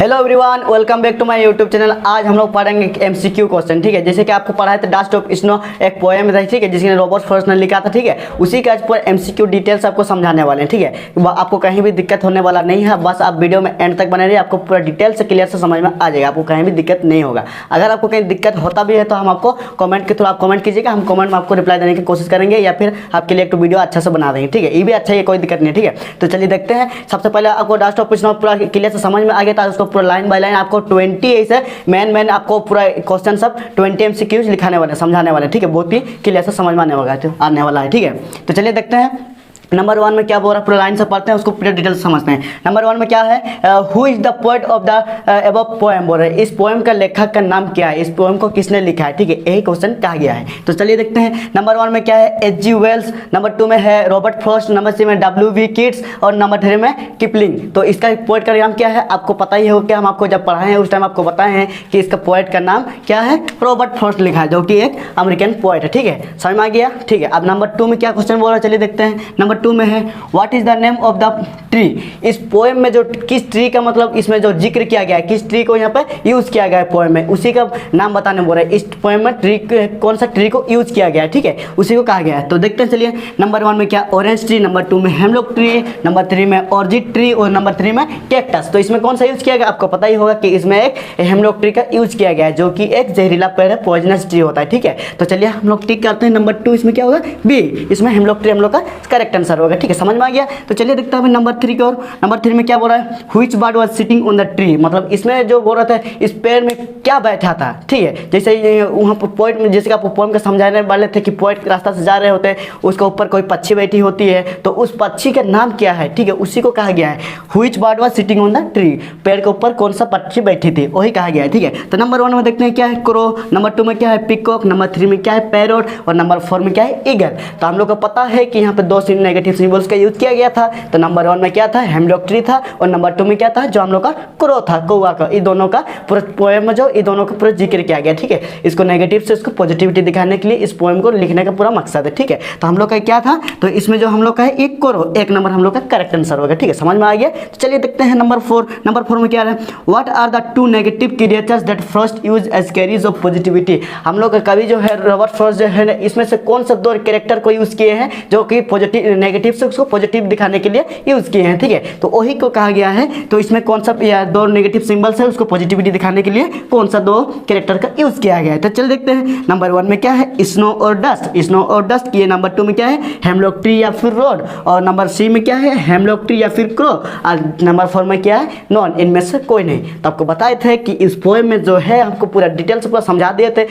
Hello everyone, welcome back to my YouTube channel. आज हम लोग पढ़ेंगे एमसीक्यू क्वेश्चन। ठीक है, जैसे कि आपको पढ़ा है तो डास्ट ऑफ स्नो एक पोएम था, ठीक है, जिसने रॉबर्ट फर्स्ट ने लिखा था। ठीक है, उसी के आज पर एमसीक्यू डिटेल्स आपको समझाने वाले हैं। ठीक है, आपको कहीं भी दिक्कत होने वाला नहीं है, बस आप वीडियो में एंड तक बने रहिए, आपको पूरा डिटेल से क्लियर से समझ में आ जाएगा, आपको कहीं भी दिक्कत नहीं होगा। अगर आपको कहीं दिक्कत होता भी है तो हम आपको कमेंट के थ्रू आप कमेंट कीजिएगा, हम कमेंट में आपको रिप्लाई देने की कोशिश करेंगे या फिर आपके लिए एक वीडियो अच्छा से बना देंगे। ठीक है, ये भी अच्छा है, कोई दिक्कत नहीं। ठीक है, तो चलिए देखते हैं। सबसे पहले आपको डास्ट ऑफ स्नो पूरा क्लियर से समझ में आ गया था, उसको पूरा लाइन बाय लाइन आपको 20 ऐसे मैन आपको पूरा क्वेश्चन सब 20 एमसीक्यूज लिखाने वाले, समझाने वाले। ठीक है, बहुत ही क्लियर से समझ में आने वाला है। ठीक है, तो चलिए देखते हैं। नंबर 1 में क्या बोल रहा है, पूरा लाइन से पढ़ते हैं, उसको पूरा डिटेल से समझते हैं। नंबर 1 में क्या है, who is the poet of the above poem बोल रहे हैं, इस पोएम का लेखक का नाम क्या है, इस पोएम को किसने लिखा है। ठीक है, यही क्वेश्चन कहा गया है। तो चलिए देखते हैं। नंबर 1 में क्या है, एच.जी. वेल्स। नंबर 2 में है रॉबर्ट फ्रॉस्ट। नंबर 3 में W.V. किट्स और नंबर 3 में किपलिंग। तो इसका पोएट का नाम क्या है, आपको पता ही होगा, हम आपको जब पढ़ाए हैं उस टाइम आपको बताए हैं कि इसका पोएट का नाम क्या है, रॉबर्ट फ्रॉस्ट लिखा है, जो कि एक अमेरिकन पोएट है। ठीक है, समझ में आ गया। ठीक है, अब नंबर 2 में क्या क्वेश्चन बोल रहा है, चलिए देखते हैं। नंबर 2 में है what is the name of the tree. इस पोएम में जो किस ट्री का मतलब इसमें जो जिक्र किया गया है, किस ट्री को यहाँ पे यूज किया गया है पोएम में, उसी का नाम बताने बोल रहे हैं। इस पोएम में ट्री कौन सा ट्री को यूज किया गया है, ठीक है, उसी को कहा गया है। तो देखते हैं, चलिए। नंबर 1 में क्या, ऑरेंज ट्री। नंबर 2 में हेमलॉक ट्री। नंबर 3 में ऑर्चिड ट्री और नंबर 3 में कैक्टस। तो इसमें कौन सा यूज किया गया, आपको पता ही होगा कि इसमें एक हेमलॉक ट्री का यूज किया गया है, जो कि एक जहरीला पेड़ है, पॉइजनस ट्री होता है। ठीक है, तो चलिए हम लोग टिक करते हैं। नंबर 2 इसमें क्या होगा, बी, इसमें हेमलॉक ट्री हम लोग का करेक्ट आंसर होगा। ठीक है, समझ में आ गया। तो चलिए देखते हैं नंबर 3 की ओर। नंबर 3 में क्या बोल रहा है, which bird was sitting on the tree. मतलब इसमें जो बोल रहा था इस पेड़ में क्या बैठा था। ठीक है, जैसे वहाँ पर पोएट में, जैसे कि आपको पोएम का समझाने वाले थे कि पोएट रास्ता से जा रहे होते हैं, उसके ऊपर कोई पक्षी बैठी होती है, तो उस पक्षी का नाम क्या है। ठीक है, उसी को कहा गया है which bird was sitting on the tree, पेड़ के ऊपर कौन सा पक्षी बैठी थी, वही कहा गया है। ठीक है, तो नंबर 1 में देखते हैं क्या है, क्रो। नंबर 2 में क्या है, पिकॉक। नंबर 3 में क्या है, पैरोट और नंबर 4 में क्या है, ईगल। तो हम लोग को पता है कि यहाँ पे 2 नेगेटिव सिंबल्स का यूज किया गया था। तो नंबर 1 में क्या था, हेमलॉक ट्री था, और नंबर 2 में क्या था, जो हम लोग का क्रो था, कौवा का। इन दोनों का पूरा पोएम में जो इन दोनों का पूरा जिक्र किया गया। ठीक है, इसको नेगेटिव से इसको पॉजिटिविटी दिखाने के लिए इस पोएम को लिखने का पूरा मकसद है। ठीक है, तो हम लोग का क्या था, तो इसमें जो हम लोग का है एक क्रो, एक नंबर हम लोग का करेक्ट आंसर होगा। ठीक है, समझ में आ गया। तो चलिए देखते हैं नंबर 4। नंबर 4 में क्या है, what are the 2 negative creatures that first use as carries of positivity. हम लोग का कवि जो है रॉबर्ट फ्रॉस्ट जो है, इसमें से कौन सा 2 कैरेक्टर को यूज किए हैं जो कि पॉजिटिव नेगेटिव से उसको पॉजिटिव दिखाने के लिए यूज किए हैं। ठीक है, तो वही को कहा गया है। तो इसमें कौन सा 2 नेगेटिव सिंबल्स है, उसको पॉजिटिविटी दिखाने के लिए कौन सा 2 कैरेक्टर का यूज किया गया है। तो चल देखते हैं। नंबर 1 में क्या है, स्नो और डस्ट। स्नो और डस्ट किए। नंबर 2 में क्या है, हेमलॉक ट्री या फिर रोड, और नंबर 3 में क्या है, हेमलॉक ट्री या फिर क्रो, और नंबर 4 में क्या है, नॉन, इनमें से कोई नहीं। तो आपको बताए थे कि इस पोएम में जो है हमको पूरा डिटेल से पूरा समझा दिए थे।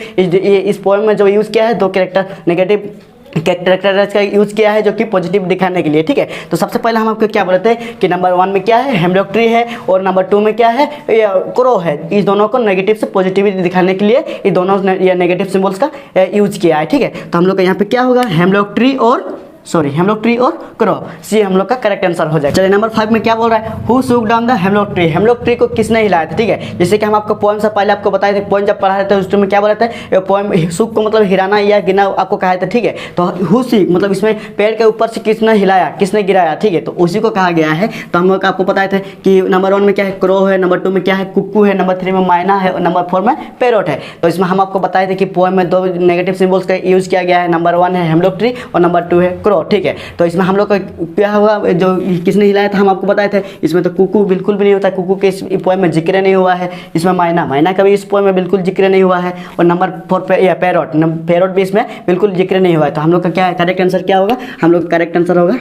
इस पोएम में जो यूज किया है 2 कैरेक्टर नेगेटिव कैरेक्टर का यूज किया है, जो कि पॉजिटिव दिखाने के लिए। ठीक है, तो सबसे पहले हम आपको क्या बोलते हैं कि नंबर 1 में क्या है, हेमलॉक ट्री है, और नंबर 2 में क्या है, क्रो है। इस दोनों को नेगेटिव से पॉजिटिविटी दिखाने के लिए ये दोनों ये नेगेटिव सिंबल्स का यूज किया है। ठीक है, तो हम लोग का यहाँ पे क्या होगा, हेमलॉक ट्री और हेमलॉक ट्री और क्रो, सी हम लोग का करेक्ट आंसर हो जाए। चलिए नंबर 5 में क्या बोल रहा है, who shook down the hemlock tree. Hemlock tree को किसने हिलाया था। ठीक है, जैसे कि हम आपको पोएम से पहले आपको बताए थे, पोएम जब पढ़ा रहे थे उस टाइम में क्या बोल रहे थे, पोएम शूक को मतलब हिलाना या गिना आपको कहा था। ठीक है, तो हु शूक मतलब इसमें पेड़ के ऊपर से किसने हिलाया, किसने गिराया। ठीक है, तो उसी को कहा गया है। तो हम लोग आपको बताए थे कि नंबर 1 में क्या है, क्रो है, नंबर 2 में क्या है, कुक्कू है, नंबर 3 में मैना है, और नंबर 4 में पैरोट है। तो इसमें हम आपको बताए थे कि पोएम में 2 नेगेटिव सिंबल्स का यूज किया गया है। नंबर 1 है हेमलॉक ट्री और नंबर 2 है क्रो। ठीक है, तो इसमें हम लोग का क्या हुआ, जो किसने हिलाया था हम आपको बताए थे। इसमें तो कुकू बिल्कुल भी नहीं होता, कुकू के इस पोएम में जिक्र नहीं हुआ है। इसमें मैना का भी इस पोएम में बिल्कुल जिक्र नहीं हुआ है, और नंबर 4 पे या पैरोट भी इसमें बिल्कुल जिक्र नहीं हुआ है। तो हम लोग का क्या है, करेक्ट आंसर क्या होगा, हम लोग का करेक्ट आंसर होगा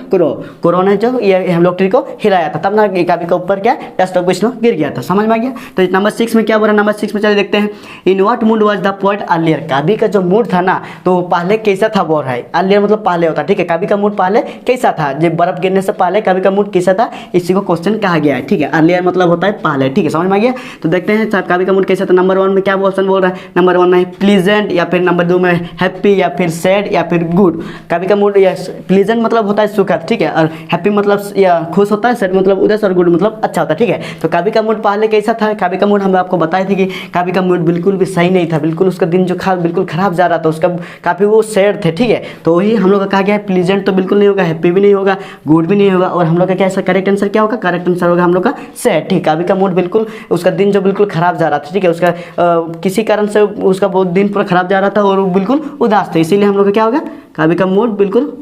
क्रो ने जो ये हेमलॉक ट्री को हिलाया था, तब ना कवि के ऊपर क्या डस्ट ऑफ स्नो गिर गया था। समझ में आ गया। तो नंबर 6 में क्या बोला, नंबर 6 में चलिए देखते हैं। In what mood was the poet earlier. कवि का जो मूड था ना, तो पहले कैसा था बोल रहा है, अर्लियर मतलब पहले होता है। ठीक है, कवि का मूड पहले कैसा था, जब बर्फ गिरने से पहले कवि का मूड कैसा था, इसी को क्वेश्चन कहा गया है। ठीक है, अर्लियर मतलब होता है पहले। ठीक है, समझ में आ गया। तो देखते हैं कवि का मूड कैसा था। नंबर 1 में क्या ऑप्शन बोल रहा है, नंबर 1 में प्लीजेंट, या फिर नंबर 2 में हैप्पी, या फिर सैड, या फिर गुड। कवि का मूड या प्लीजेंट मतलब होता है सुखद। ठीक है, और हैप्पी मतलब या खुश होता है, सैड मतलब उदास, और गुड मतलब अच्छा होता है। ठीक है, तो कवि का मूड पहले कैसा था, कवि का मूड हम आपको बताए थे कि कवि का मूड बिल्कुल भी सही नहीं था, बिल्कुल उसका दिन जो बिल्कुल खराब जा रहा था, उसका काफ़ी वो सैड थे। ठीक है, तो वही हम लोग का कहा गया है प्लीजेंट तो बिल्कुल नहीं होगा, हैप्पी भी नहीं होगा, गुड भी नहीं होगा, और हम लोग का क्या ऐसा करेक्ट आंसर क्या होगा, करेक्ट आंसर होगा हम लोग का सैड। ठीक, कभी का मूड बिल्कुल, उसका दिन जो बिल्कुल खराब जा रहा था, ठीक है, उसका किसी कारण से उसका बहुत दिन पूरा खराब जा रहा था और वो बिल्कुल उदास था, इसीलिए हम लोग का क्या होगा, कभी का मूड बिल्कुल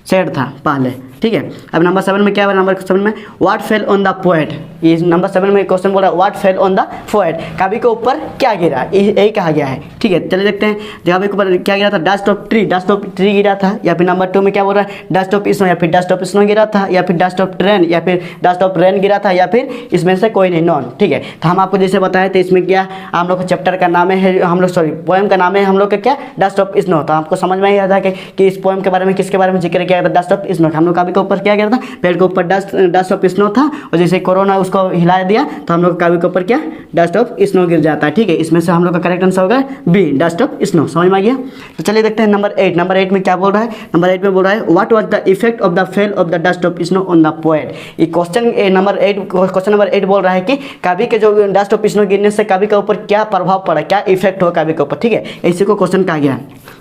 सैड था पहले। ठीक है, अब नंबर 7 में क्या है, नंबर 7 में what fell on the poet. ये नंबर 7 में क्वेश्चन बोल रहा है what fell on the poet, कवि के ऊपर क्या गिरा, यही कहा गया है। ठीक है, चलिए देखते हैं कवि के ऊपर क्या गिरा था, dust of tree, dust of tree गिरा था, या फिर नंबर 2 में क्या बोल रहा है, डस्ट ऑफ स्नो, या फिर डस्ट ऑफ स्नो गिरा था, या फिर डस्ट ऑफ ट्रेन, या फिर डस्ट ऑफ रेन गिरा था, या फिर इसमें से कोई नहीं, नॉन। ठीक है, तो हम आपको जैसे बताए थे इसमें क्या हम लोग को चैप्टर का नाम है, हम लोग सॉरी पोएम का नाम है हम लोग का क्या, डस्ट ऑफ स्नो। तो आपको समझ में ही आता है कि इस पोएम के बारे में किसके बारे में जिक्र किया गया था, डस्ट ऑफ स्नो। हम लोग कवि के ऊपर क्या गिरा था, पेड़ के ऊपर डस्ट ऑफ स्नो था, और जैसे कोरोना उसको हिला दिया तो हम लोग कवि के ऊपर क्या, डस्ट ऑफ स्नो गिर जाता है। ठीक है, इसमें से हम लोग का करेक्ट आंसर होगा बी, डस्ट ऑफ स्नो। समझ में आ गया। तो चलिए देखते हैं नंबर 8। नंबर 8 में क्या बोल रहा है, नंबर 8 में बोल रहा है what was the effect of the fell off the dust of snow on the poet. ये क्वेश्चन नंबर 8 बोल रहा है कि कवि के जो डस्ट ऑफ स्नो गिरने से कवि के ऊपर क्या प्रभाव पड़ा, क्या इफेक्ट हुआ कवि के ऊपर। ठीक है, इसी को क्वेश्चन कहा गया है।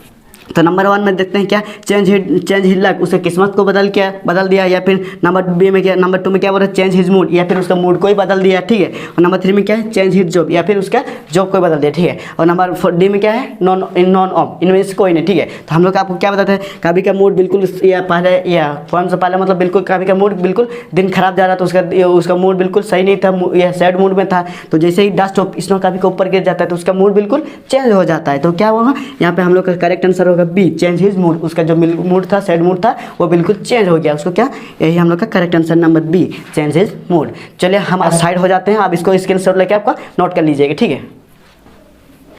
तो नंबर 1 में देखते हैं क्या, चेंज हिज लक, उसके किस्मत को बदल दिया, या फिर नंबर बी में क्या, नंबर 2 में क्या बोल रहा है, चेंज हिज मूड, या फिर उसका मूड को ही बदल दिया। ठीक है, और नंबर 3 में क्या है, चेंज हिज जॉब, या फिर उसका जॉब को ही बदल दिया। ठीक है, और नंबर डी में क्या है, नॉन ऑफ, इनमें से कोई नहीं। ठीक है, तो हम लोग आपको क्या बताते हैं, कवि का मूड बिल्कुल या पहले या पोएम से पहले मतलब बिल्कुल कवि का मूड बिल्कुल दिन खराब जा रहा था, उसका मूड बिल्कुल सही नहीं था, या सैड मूड में था। तो जैसे ही डस्ट ऑफ स्नो कवि के ऊपर गिर जाता है तो उसका मूड बिल्कुल चेंज हो जाता है। तो क्या होगा यहाँ पे हम लोग का करेक्ट आंसर होगा बी, चेंज हिज मूड। उसका जो मूड था, सैड मूड था, वो बिल्कुल चेंज हो गया, उसको क्या, यही हम लोग का correct answer number B, change his mood. चलिए हम साइड हो जाते हैं, आप इसको स्क्रीनशॉट लेके आपका नोट कर लीजिएगा। ठीक है,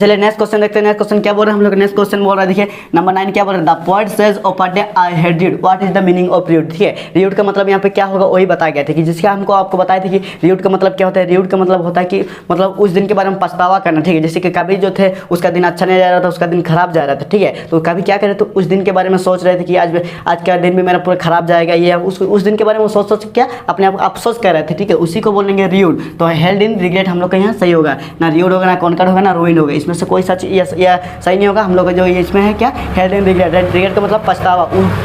चलिए नेक्स्ट क्वेश्चन देखते हैं। नेक्स्ट क्वेश्चन क्या बोल रहे हैं हम लोग, नेक्स्ट क्वेश्चन बोल रहा है, देखिए नंबर 9 क्या बोल रहा है, the poet says open day I had read, what is the meaning of read. ठीक है, रीड का मतलब यहाँ पे क्या होगा वही बताया गया था, कि जिसका हमको आपको बताया था कि रीड का मतलब क्या होता है। रीड का मतलब होता है कि मतलब उस दिन के बारे में पछतावा करना। ठीक है, जैसे कि कभी जो थे उसका दिन अच्छा नहीं जा रहा था, उसका दिन खराब जा रहा था। ठीक है, तो कभी क्या करे, तो उस दिन के बारे में सोच रहे थे कि आज का दिन भी मेरा पूरा खराब जाएगा, ये उस दिन के बारे में सोच क्या अपने आप अफसोस कर रहे थे। ठीक है, उसी को बोलेंगे रीड। तो हेल्ड इन रिग्रेट हम लोग का यहाँ सही होगा, ना रीड होगा, ना कॉन्कर होगा, ना रूइन होगा, इसमें से कोई सच या सही नहीं होगा। हम लोग का जो इसमें है क्या, हेल्ड इन रिग्रेट। रिग्रेट का मतलब पछतावा,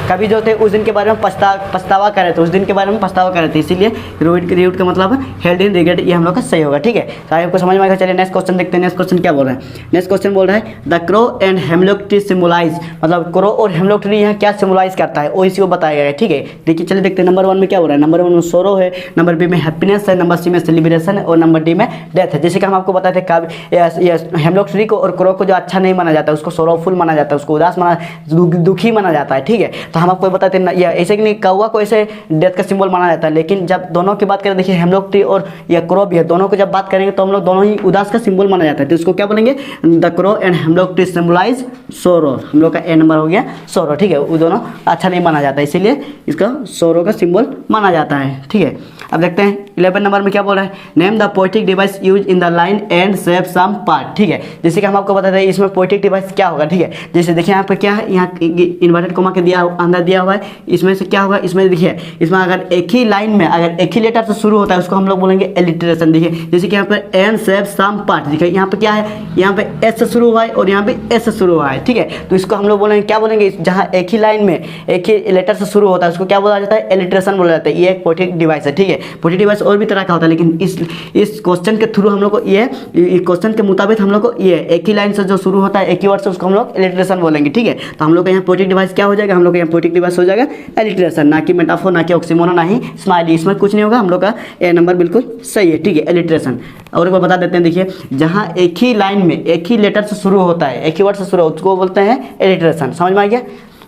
कभी जो थे उस दिन के बारे में पछतावा कर रहे थे, उस दिन के बारे में पछतावा कर रहे थे, इसीलिए रीड का मतलब हेल्ड इन रिग्रेट, ये हम लोग का सही होगा। ठीक है, तो आपको समझ में आएगा। चलिए नेक्स्ट क्वेश्चन देखते हैं। नेक्स्ट क्वेश्चन क्या बोल रहा है, नेक्स्ट क्वेश्चन बोल रहा है the crow and hemlock tree symbolise, मतलब क्रो और हेमलॉक ट्री यहाँ क्या सिम्बलाइज करता है, वो इसी को बताया गया है। ठीक है, देखिए चलिए देखते हैं। नंबर 1 में क्या हो रहा है, नंबर 1 में सोरो है, नंबर बी में हैप्पीनेस है, नंबर सी में सेलिब्रेशन है, और नंबर डी में डेथ है। जैसे कि हम आपको बताए थे हेमलॉक ट्री को और क्रो को जो अच्छा नहीं माना जाता है, उसको सोरोफुल माना जाता है, उसको उदास माना, दुखी माना जाता है। ठीक है, तो हम आपको बताते हैं ऐसे कि नहीं, कौवा को ऐसे डेथ का सिंबल माना जाता है, लेकिन जब दोनों की बात करें, देखिए हेमलॉक ट्री और या क्रो भी है, दोनों को जब बात करेंगे तो हम लोग दोनों ही उदास का सिंबल माना जाता है। तो इसको क्या बोलेंगे, the crow and hemlock tree symbolise sorrow. हम लोग का ए नंबर हो गया सोरो। ठीक है, वो दोनों अच्छा नहीं माना जाता, इसीलिए इसका सोरो का सिंबल माना जाता है। ठीक है, अब देखते हैं 11 नंबर में क्या बोल रहा है, name the poetic device use in the line and save some part. ठीक है, जैसे कि हम आपको बताते हैं इसमें पोएटिक डिवाइस क्या होगा। ठीक है, जैसे देखिए यहाँ पे क्या है, यहाँ इन्वर्टेड कोमा के अंदर दिया हुआ है, इसमें से क्या होगा, इसमें देखिए इसमें अगर एक ही लाइन में अगर एक ही लेटर से शुरू होता है उसको हम लोग बोलेंगे एलिट्रेशन। देखिए जैसे कि यहाँ पे एंड सेव सम पार्ट, देखिए यहाँ पे क्या है, यहाँ पे एस से शुरू हुआ है और यहाँ पे एस से शुरू हुआ है। ठीक है, तो इसको हम लोग बोलेंगे क्या बोलेंगे, जहाँ एक ही लाइन में एक ही लेटर से शुरू होता है उसको क्या बोला जाता है, एलिट्रेशन बोला जाता है। ये एक पोएटिक डिवाइस है। ठीक है, पोएटिक डिवाइस और भी तरह का होता है, लेकिन इस क्वेश्चन के थ्रू हम लोग को ये क्वेश्चन के मुताबिक हम लोग को ये एक ही लाइन से जो शुरू होता है एक ही वर्ड से उसको हम लोग एलिट्रेशन बोलेंगे। ठीक है, तो हम लोग का यहाँ पोएटिक डिवाइस क्या हो जाएगा, हम लोग का यहाँ पोएटिक डिवाइस हो जाएगा एलिट्रेशन, ना कि मेटाफोर, ना कि ऑक्सीमोरन, ना ही स्माइली, इसमें कुछ नहीं होगा। हम लोग का ए नंबर बिल्कुल सही है। ठीक है, एलिट्रेशन। और एक बार बता देते हैं, देखिए जहाँ एक ही लाइन में एक ही लेटर से शुरू होता है, एक ही वर्ड से शुरू होता है, उसको बोलते हैं एलिट्रेशन। समझ में आ गया।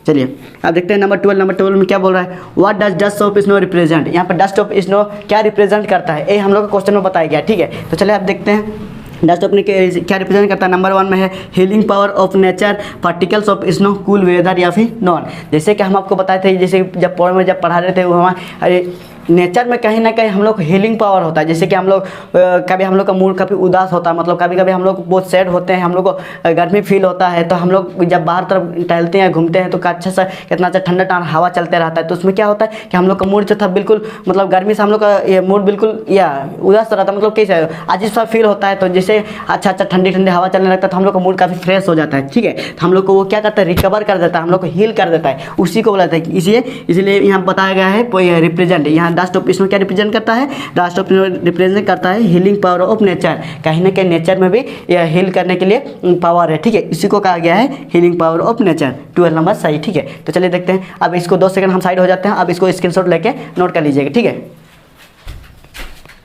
चलिए अब देखते हैं नंबर 12। नंबर 12 में क्या बोल रहा है, what does dust of snow represent. यहाँ पर डस्ट ऑफ स्नो क्या रिप्रेजेंट करता है, ये हम लोग का क्वेश्चन में बताया गया। ठीक है, तो चलिए आप देखते हैं डस्ट ऑफ क्या रिप्रेजेंट करता है। नंबर 1 में है healing power of nature, particles of snow, cool weather, या फिर नॉन। जैसे कि हम आपको बताए थे, जैसे जब पोएम में जब पढ़ा रहे थे वो हमारे नेचर में कहीं ना कहीं हम लोग हीलिंग पावर होता है। जैसे कि हम लोग कभी हम लोग का मूड काफ़ी उदास होता है, मतलब कभी कभी हम लोग बहुत सैड होते हैं, हम लोग को गर्मी फील होता है, तो हम लोग जब बाहर तरफ टहलते हैं घूमते हैं तो अच्छा सा कितना अच्छा ठंडा ठंडा हवा चलते रहता है, तो उसमें क्या होता है कि हम लोग का मूड जो था बिल्कुल मतलब गर्मी से हम लोग का ये मूड बिल्कुल या उदास रहता है, मतलब कैसे अजीब सा फील होता है। तो जैसे अच्छा अच्छा ठंडी ठंडी हवा चलने लगता है तो हम लोग का मूड काफ़ी फ्रेश हो जाता है, ठीक है। तो हम लोग को वो क्या करता है, रिकवर कर देता है, हम लोग को हील कर देता है, उसी को बोला था। इसलिए यहाँ बताया गया है रिप्रेजेंट, यहाँ डस्ट ऑफ इसमें क्या रिप्रेजेंट करता है, डस्ट ऑफ रिप्रेजेंट करता है हीलिंग पावर ऑफ नेचर। कहीं ना कहीं नेचर में भी यह हील करने के लिए पावर है, ठीक है। इसी को कहा गया है healing power of nature. 12 number सही, ठीक है। तो चलिए देखते हैं, अब इसको 2 सेकंड हम साइड हो जाते हैं, अब इसको स्क्रीनशॉट लेके नोट कर लीजिएगा, ठीक है।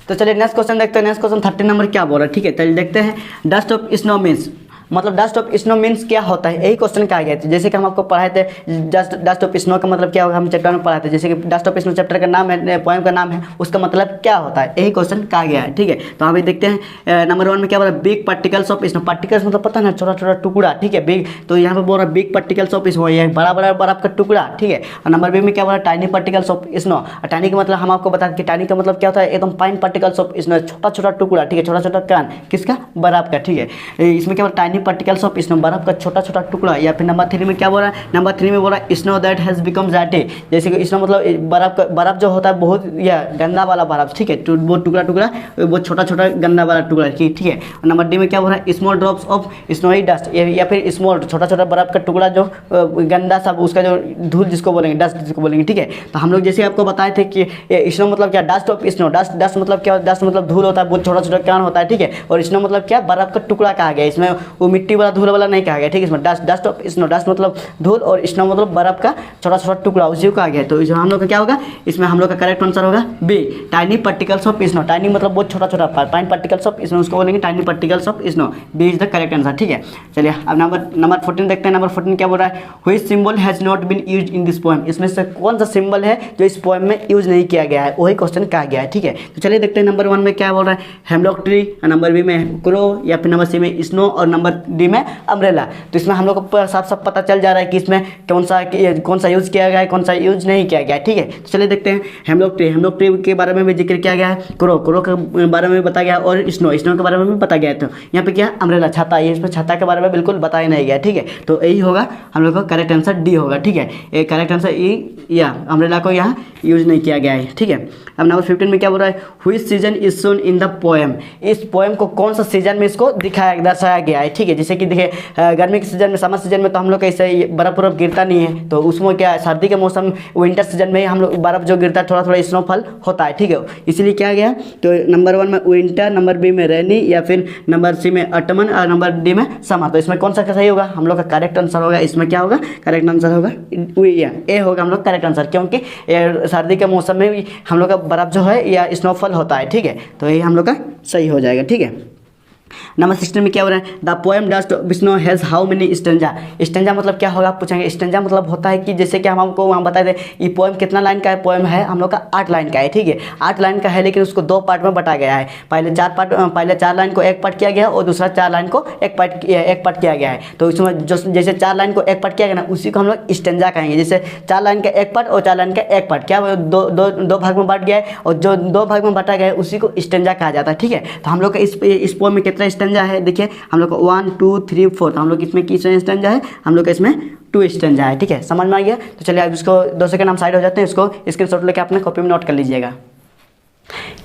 तो चलिए नेक्स्ट क्वेश्चन देखते हैं। नेक्स्ट क्वेश्चन 13 नंबर क्या बोल रहा है, ठीक है। चलिए देखते हैं, डस्ट ऑफ स्नो मीन्स, मतलब डस्ट ऑफ स्नो मीन्स क्या होता है, यही क्वेश्चन कहा गया था। जैसे कि हम आपको पढ़ाए थे डस्ट ऑफ स्नो का मतलब क्या होगा, हम चैप्टर में पढ़ाए थे। जैसे कि डस्ट ऑफ स्नो चैप्टर का नाम है, पोएम का नाम है, उसका मतलब क्या होता है, यही क्वेश्चन कहा गया है, ठीक है। तो हम देखते हैं नंबर 1 में क्या बोल रहा है, big particles of snow. Particles मतलब पता ना, छोटा छोटा टुकड़ा, ठीक है। बिग, तो यहाँ पे बोल रहा है बिग पार्टिकल्स ऑफ स्नो, ये बड़ा बड़ा बर्फ का टुकड़ा, ठीक है। और नंबर बी में क्या बोल रहा है, tiny particles of snow. Tiny का मतलब हम आपको बता दें कि टाइनी का मतलब क्या होता है, एकदम फाइन पार्टिकल्स ऑफ स्नो, छोटा छोटा टुकड़ा, ठीक है, छोटा छोटा कण, किसका, बर्फ का, ठीक है। इसमें क्या बोल रहा है, टाइनी पार्टिकल्स ऑफ स्नो, बर्फ का छोटा छोटा टुकड़ा। या फिर नंबर 3 में क्या बोल रहा है, नंबर 3 में बोल रहा है स्नो दैट हैज बिकम जैटी। जैसे कि स्नो मतलब बर्फ जो होता है बहुत या गंदा वाला बर्फ, ठीक है, तो वो टुकड़ा टुकड़ा वो छोटा छोटा गंदा वाला टुकड़ा, ठीक है। और नंबर डी में क्या बोल रहा है, small drops of snowy dust, या फिर स्मॉल छोटा छोटा बर्फ का टुकड़ा जो गंदा सा, उसका जो धूल जिसको बोलेंगे, डस्ट जिसको बोलेंगे, ठीक है। तो हम लोग जैसे आपको बताए थे कि स्नो मतलब क्या, डस्ट ऑफ स्नो, डस्ट मतलब क्या, डस्ट मतलब धूल होता है, बहुत छोटा छोटा कण होता है, ठीक है। और स्नो मतलब क्या, बर्फ का टुकड़ा कहा गया, इसमें वो मिट्टी वाला धूल वाला नहीं कहा गया, ठीक है। इसमें डस्ट ऑफ स्नो, डस्ट मतलब धूल और स्नो मतलब बर्फ का छोटा छोटा टुकड़ा, उसी को कहा गया है। तो इसमें हम लोग का क्या होगा, इसमें हम लोग का करेक्ट आंसर होगा B, tiny particles of snow. Tiny मतलब बहुत छोटा छोटा, फाइन पार्टिकल्स ऑफ स्नो, उसको बोलेंगे tiny particles of snow. B is the correct answer, ठीक है। चलिए अब नंबर 14 देखते हैं। नंबर 14 क्या बोल रहा है, which symbol has not been used in this poem. इसमें से कौन सा सिंबल है जो इस पोएम में यूज नहीं किया गया है, वही क्वेश्चन कहा गया है, ठीक है। तो चलिए देखते हैं नंबर 1 में क्या बोल रहा है, हेमलॉक ट्री, नंबर बी में क्रो, या फिर नंबर सी में स्नो, और नंबर डी में अम्ब्रेला। तो इसमें हम लोग को साफ साफ पता चल जा रहा है कि इसमें कौन सा यूज किया गया है, कौन सा यूज नहीं किया गया है, ठीक है। तो चलिए देखते हैं, हेमलॉक ट्री के बारे में भी जिक्र किया गया है, क्रो के बारे में बताया गया, और स्नो के बारे में भी बताया गया। तो यहाँ पे क्या, अम्ब्रेला छाता, ये इसमें छाता के बारे में बिल्कुल बताया नहीं गया, ठीक है। तो यही होगा हम लोग का करेक्ट आंसर, डी होगा, ठीक है। ये करेक्ट आंसर ई, या अम्ब्रेला को यहाँ यूज नहीं किया गया है, ठीक है। अब नंबर 15 में क्या बोल रहा है, which season is shown in the poem. इस पोएम को कौन सा सीजन में इसको दर्शाया गया है, ठीक है। जैसे कि देखिए गर्मी के सीजन में, समर सीजन में तो हम लोग का ऐसे बर्फ गिरता नहीं है, तो उसमें क्या, सर्दी के मौसम विंटर सीजन में हम लोग बर्फ जो गिरता है थोड़ा थोड़ा स्नोफॉल होता है, ठीक है। इसीलिए क्या गया, तो नंबर 1 में विंटर, नंबर बी में रेनी, या फिर नंबर सी में ऑटमन, और नंबर डी में समर। तो इसमें कौन सा सही होगा, हम लोग का करेक्ट आंसर होगा, इसमें क्या होगा, करेक्ट आंसर होगा ए होगा हम लोग करेक्ट आंसर, क्योंकि सर्दी के मौसम में भी हम लोग का बर्फ जो है या स्नोफॉल होता है, ठीक है। तो ये हम लोग का सही हो जाएगा, ठीक है। नंबर 16 में क्या हो रहा है, the poem dust of snow has how many stanza. Stanza मतलब क्या होगा, आप पूछेंगे। स्टेंजा मतलब होता है कि जैसे कि हम आपको वहाँ बताए थे, ये पोएम कितना लाइन का है, पोएम है हम लोग का 8 लाइन का है, ठीक है। 8 लाइन का है, लेकिन उसको 2 पार्ट में बांटा गया है। पहले 4 लाइन को एक पार्ट किया गया, और दूसरा 4 लाइन को एक पार्ट किया गया है। तो इसमें जो जैसे 4 लाइन को एक पार्ट किया गया ना, उसी को हम लोग स्टेंजा कहेंगे। जैसे 4 लाइन का एक पार्ट और 4 लाइन का एक पार्ट, क्या दो भाग में बांट गया है, और जो 2 भाग में बांटा गया है उसी को स्टेंजा कहा जाता है, ठीक है। तो हम लोग का इस पोएम में कितना स्टेंजा है, देखिए हम लोग का 1 2 3 4, तो हम लोग इसमें कितना स्टेंजा है, हम लोग का इसमें 2 स्टेंजा है, ठीक है। समझ में आ गया। तो चलिए अब इसको 2 सेकंड हम साइड हो जाते हैं, इसको स्क्रीनशॉट लेके अपने कॉपी में नोट कर लीजिएगा।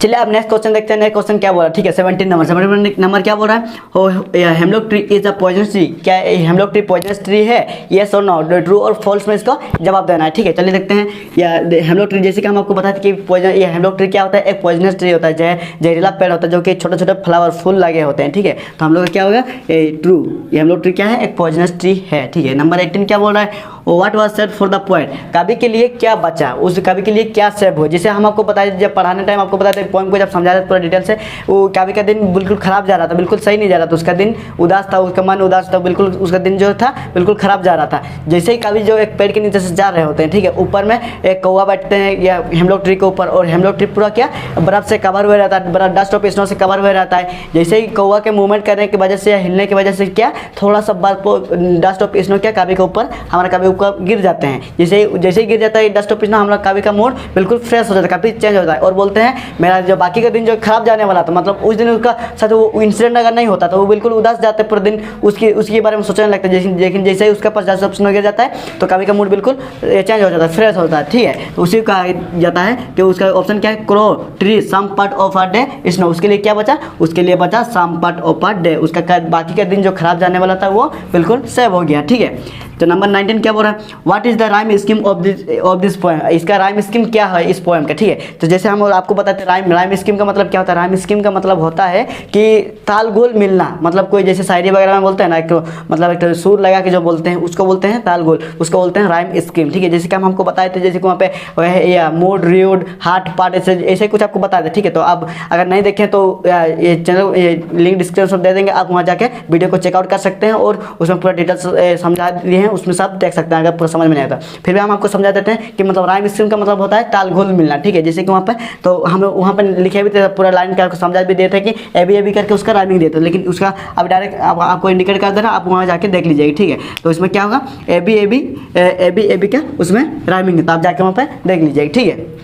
चलिए अब नेक्स्ट क्वेश्चन देखते हैं। नेक्स्ट क्वेश्चन क्या बोल रहा है, ठीक है। 17 नंबर क्या बोल रहा है, hemlock tree is a poisonous tree. क्या हेमलॉक ट्री पॉइजनस ट्री है, येस और नो, ट्रू और फॉल्स में इसका जवाब देना है, ठीक है। चलिए देखते हैं। या हेमलॉक ट्री, जैसे कि हम आपको बताते कि ये हेमलॉक ट्री क्या होता है, एक पॉइजनस ट्री होता है, जहरीला पेड़ होता है, जो कि छोटे छोटे फ्लावर फूल लगे होते हैं, ठीक है। तो हम लोग का क्या होगा, ट्रू, ये हेमलॉक ट्री क्या है, एक पॉइजनस ट्री है, ठीक है। नंबर 18 क्या बोल रहा है, what was said for the poet. कवि के लिए क्या बचा, उस कवि के लिए क्या सेव हो। जैसे हम आपको बताया, जब पढ़ाने टाइम आपको बताते पोएम को जब समझा रहे पूरा डिटेल से, वो कवि का दिन बिल्कुल खराब जा रहा था, बिल्कुल सही नहीं जा रहा था, उसका दिन उदास था, उसका मन उदास था, बिल्कुल उसका दिन जो था बिल्कुल खराब जा रहा था। जैसे ही कवि जो एक पेड़ के नीचे से जा रहे होते हैं, ठीक है, ऊपर में एक कौवा बैठते हैं या हेमलॉक ट्री के ऊपर, और हेमलॉक ट्री पूरा क्या बर्फ से कवर हुए रहता है, बर्फ डस्ट ऑफ स्नो से कवर हुए रहता है। जैसे ही कौवा के मूवमेंट करने की वजह से या हिलने की वजह से क्या थोड़ा सा बर्फ डस्ट ऑफ स्नो क्या कवि के ऊपर, हमारा कवि का गिर जाते हैं, जैसे ही गिर जाता है डस्ट ऑफ स्नो, हमारा कभी का मूड बिल्कुल फ्रेश हो जाता है, काफ़ी चेंज हो जाता है और बोलते हैं मेरा जो बाकी का दिन जो खराब जाने वाला था, मतलब उस दिन उसका साथ वो इंसिडेंट अगर नहीं होता तो वो बिल्कुल उदास जाते पूरे दिन, उसके बारे में सोचने लगता है। लेकिन जैसे ही उसके पास डस्ट ऑफ स्नो गिर जाता है तो कभी का मूड बिल्कुल चेंज हो जाता है, फ्रेश होता है, ठीक है। तो उसी का जाता है कि उसका ऑप्शन क्या है, crow tree some part of a day snow. उसके लिए क्या बचा, उसके लिए बचा some part of a day, उसका बाकी का दिन जो खराब जाने वाला था वो बिल्कुल सेव हो गया, ठीक है। तो नंबर 19 क्या बोल रहा है, what is the rhyme scheme of this poem. इसका राइम स्कीम क्या है इस पोएम का, ठीक है। तो जैसे हम आपको बताते हैं राइम स्कीम का मतलब क्या होता है। राइम स्कीम का मतलब होता है कि तालगोल मिलना, मतलब कोई जैसे शायरी वगैरह में बोलते हैं ना, मतलब एक सुर लगा के जो बोलते हैं उसको बोलते हैं तालगोल, उसको बोलते हैं राइम स्कीम, ठीक है। जैसे कि हम हमको बताए थे, जैसे कि वहाँ पे या मूड रियूड हार्ट पार्ट ऐसे कुछ आपको बता दे, ठीक है। तो अब अगर नहीं देखें तो ये चैनल लिंक डिस्क्रिप्शन दे देंगे, आप वहाँ जाके वीडियो को चेकआउट कर सकते हैं और उसमें पूरा डिटेल्स समझा दिए हैं, उसमें सब देख सकते हैं। अगर पूरा समझ में नहीं आता फिर भी हम आपको समझा देते हैं कि मतलब राइम स्कीम का मतलब होता है ताल घोल मिलना, ठीक है। जैसे कि वहाँ पे तो हम वहाँ पे लिखे भी थे, पूरा लाइन का समझा भी देते हैं कि एबी करके उसका राइमिंग देते हैं, लेकिन उसका अब डायरेक्ट आपको इंडिकेट कर देना, आप वहाँ जाके देख लीजिएगा, ठीक है। तो इसमें क्या होगा, एबी का उसमें राइमिंग है, तो आप जाके वहाँ पे देख लीजिएगा, ठीक है।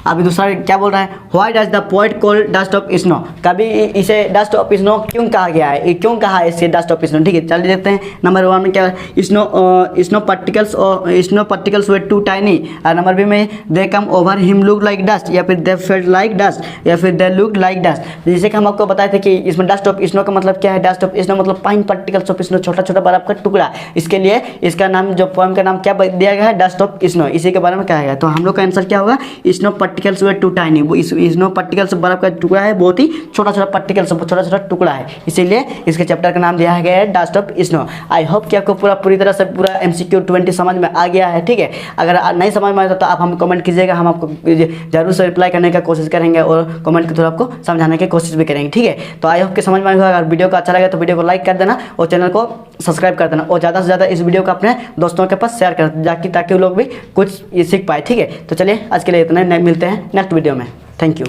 अभी दूसरा क्या बोल रहा है, why does the poet call dust of snow. कभी इसे डस्ट ऑफ स्नो क्यों कहा गया है, ये क्यों कहा है इसे डस्ट ऑफ स्नो, ठीक है। चलिए देखते हैं। नंबर 1 में क्या है, snow particles way too tiny. Number B में they come over him look like dust, या फिर दे फेल्ट लाइक डस्ट, या फिर दे लुक लाइक डस्ट। जैसे कि हम आपको बताए थे कि इसमें डस्ट ऑफ स्नो का मतलब क्या है, डस्ट ऑफ स्नो मतलब फाइन पार्टिकल्स ऑफ स्नो, छोटा छोटा बर्फ का टुकड़ा। इसके लिए इसका नाम, जो पोएम का नाम क्या दिया गया है, डस्ट ऑफ स्नो, इसी के बारे में कहा गया। तो हम लोग का आंसर क्या होगा, snow particles way too tiny. वो स्नो पार्टिकल्स बर्फ का टुकड़ा है, बहुत ही छोटा छोटा पार्टिकल्स, छोटा छोटा टुकड़ा है, इसीलिए इसके चैप्टर का नाम दिया गया है dust of snow. I hope कि आपको पूरी तरह से पूरा MCQ 20 समझ में आ गया है, ठीक है। अगर नहीं समझ में आता तो आप हमें कमेंट कीजिएगा, हम आपको जरूर से रिप्लाई करने का कोशिश करेंगे और कमेंट के थ्रू आपको समझाने की कोशिश भी करेंगे, ठीक है। तो आई होप कि समझ में आएगा। अगर वीडियो को अच्छा लगे तो वीडियो को लाइक कर देना और चैनल को सब्सक्राइब कर देना, और ज़्यादा से ज़्यादा इस वीडियो को अपने दोस्तों के पास शेयर कर, ताकि वो लोग भी कुछ सीख पाए, ठीक है। तो चलिए आज के लिए इतना ही, मिलते हैं नेक्स्ट वीडियो में। Thank you.